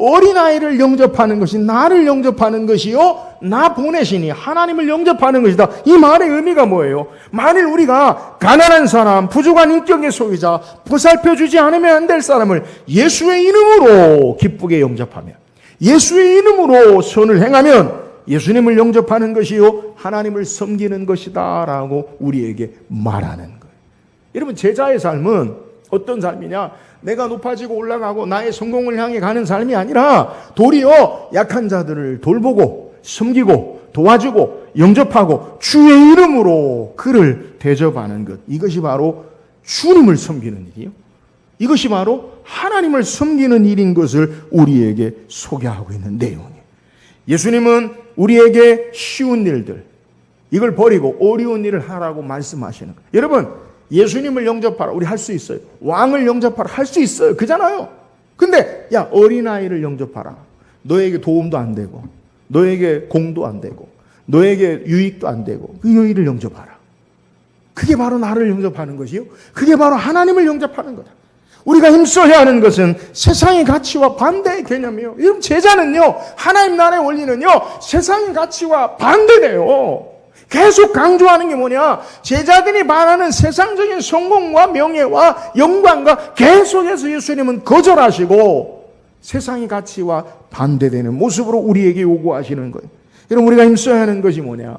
어린아이를 영접하는 것이 나를 영접하는 것이요 나 보내시니 하나님을 영접하는 것이다. 이 말의 의미가 뭐예요? 만일 우리가 가난한 사람, 부족한 인격의 소유자, 보살펴주지 않으면 안 될 사람을 예수의 이름으로 기쁘게 영접하면, 예수의 이름으로 선을 행하면 예수님을 영접하는 것이요 하나님을 섬기는 것이다 라고 우리에게 말하는 거예요. 여러분, 제자의 삶은 어떤 삶이냐? 내가 높아지고 올라가고 나의 성공을 향해 가는 삶이 아니라 도리어 약한 자들을 돌보고 섬기고 도와주고 영접하고 주의 이름으로 그를 대접하는 것, 이것이 바로 주님을 섬기는 일이요, 이것이 바로 하나님을 섬기는 일인 것을 우리에게 소개하고 있는 내용이에요. 예수님은 우리에게 쉬운 일들, 이걸 버리고 어려운 일을 하라고 말씀하시는 거예요. 여러분, 예수님을 영접하라, 우리 할 수 있어요. 왕을 영접하라, 할 수 있어요. 그잖아요. 근데 야, 어린아이를 영접하라. 너에게 도움도 안 되고, 너에게 공도 안 되고, 너에게 유익도 안 되고, 그 여인을 영접하라. 그게 바로 나를 영접하는 것이요, 그게 바로 하나님을 영접하는 거다. 우리가 힘써야 하는 것은 세상의 가치와 반대의 개념이에요. 여러분, 제자는요, 하나님 나라의 원리는요, 세상의 가치와 반대돼요. 계속 강조하는 게 뭐냐? 제자들이 말하는 세상적인 성공과 명예와 영광과 계속해서 예수님은 거절하시고 세상의 가치와 반대되는 모습으로 우리에게 요구하시는 거예요. 여러분, 우리가 힘써야 하는 것이 뭐냐?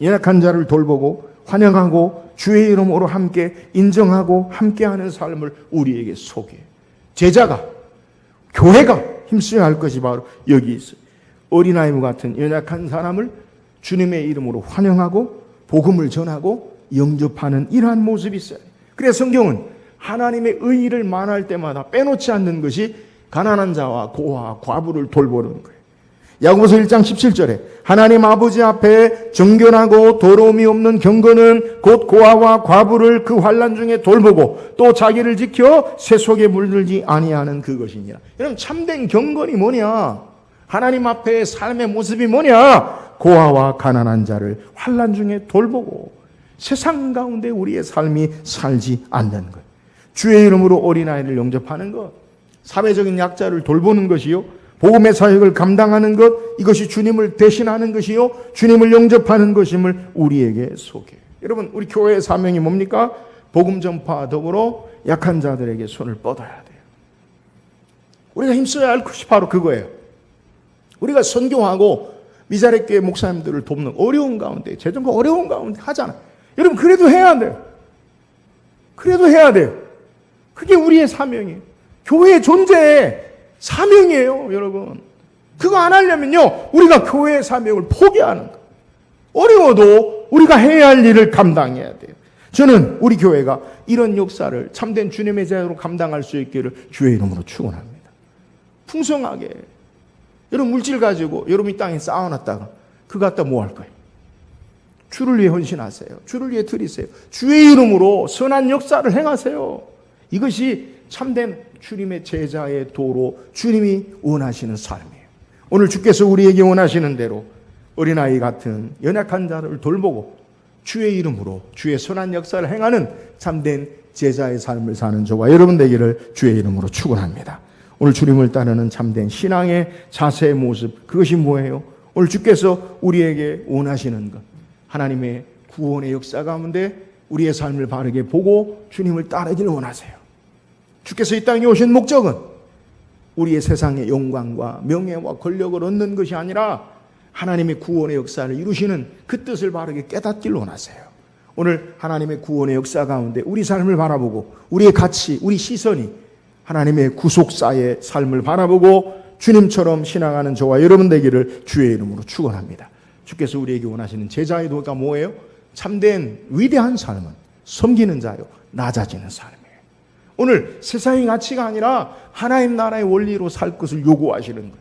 연약한 자를 돌보고 환영하고 주의 이름으로 함께 인정하고 함께하는 삶을 우리에게 소개해요. 제자가, 교회가 힘써야 할 것이 바로 여기 있어요. 어린아이와 같은 연약한 사람을 주님의 이름으로 환영하고 복음을 전하고 영접하는 이러한 모습이 있어요. 그래서 성경은 하나님의 의의를 말할 때마다 빼놓지 않는 것이 가난한 자와 고아, 과부를 돌보는 거예요. 야고보서 1장 17절에 하나님 아버지 앞에 정결하고 더러움이 없는 경건은 곧 고아와 과부를 그 환난 중에 돌보고 또 자기를 지켜 새 속에 물들지 아니하는 그것이니라. 여러분, 참된 경건이 뭐냐? 하나님 앞에 삶의 모습이 뭐냐? 고아와 가난한 자를 환난 중에 돌보고 세상 가운데 우리의 삶이 살지 않는 것, 주의 이름으로 어린아이를 영접하는 것, 사회적인 약자를 돌보는 것이요, 복음의 사역을 감당하는 것, 이것이 주님을 대신하는 것이요 주님을 영접하는 것임을 우리에게 소개해요. 여러분, 우리 교회의 사명이 뭡니까? 복음 전파와 더불어 약한 자들에게 손을 뻗어야 돼요. 우리가 힘써야 할 것이 바로 그거예요. 우리가 선교하고 미자렛 교회 목사님들을 돕는 어려운 가운데, 재정과 어려운 가운데 하잖아요. 여러분, 그래도 해야 돼요. 그래도 해야 돼요. 그게 우리의 사명이에요. 교회의 존재의 사명이에요, 여러분. 그거 안 하려면요, 우리가 교회의 사명을 포기하는 거예요. 어려워도 우리가 해야 할 일을 감당해야 돼요. 저는 우리 교회가 이런 역사를 참된 주님의 제자로 감당할 수 있기를 주의 이름으로 축원합니다. 풍성하게. 여러분, 물질 가지고 여러분 이 땅에 쌓아놨다가 그거 갖다 뭐 할 거예요? 주를 위해 헌신하세요. 주를 위해 드리세요. 주의 이름으로 선한 역사를 행하세요. 이것이 참된 주님의 제자의 도로, 주님이 원하시는 삶이에요. 오늘 주께서 우리에게 원하시는 대로 어린아이 같은 연약한 자를 돌보고 주의 이름으로 주의 선한 역사를 행하는 참된 제자의 삶을 사는 저와 여러분 되기를 주의 이름으로 축원합니다. 오늘 주님을 따르는 참된 신앙의 자세의 모습, 그것이 뭐예요? 오늘 주께서 우리에게 원하시는 것, 하나님의 구원의 역사 가운데 우리의 삶을 바르게 보고 주님을 따르기를 원하세요. 주께서 이 땅에 오신 목적은 우리의 세상의 영광과 명예와 권력을 얻는 것이 아니라 하나님의 구원의 역사를 이루시는 그 뜻을 바르게 깨닫기를 원하세요. 오늘 하나님의 구원의 역사 가운데 우리 삶을 바라보고 우리의 가치, 우리 시선이 하나님의 구속사의 삶을 바라보고 주님처럼 신앙하는 저와 여러분 되기를 주의 이름으로 축원합니다. 주께서 우리에게 원하시는 제자의 도가 뭐예요? 참된 위대한 삶은 섬기는 자요, 낮아지는 삶이에요. 오늘 세상의 가치가 아니라 하나님 나라의 원리로 살 것을 요구하시는 거예요.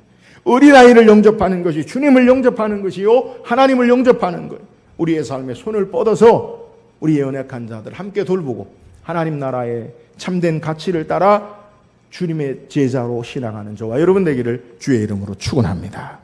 어린아이를 영접하는 것이 주님을 영접하는 것이요, 하나님을 영접하는 거예요. 우리의 삶에 손을 뻗어서 우리의 연약한 자들 함께 돌보고 하나님 나라의 참된 가치를 따라 주님의 제자로 신앙하는 저와 여러분 되기를 주의 이름으로 축원합니다.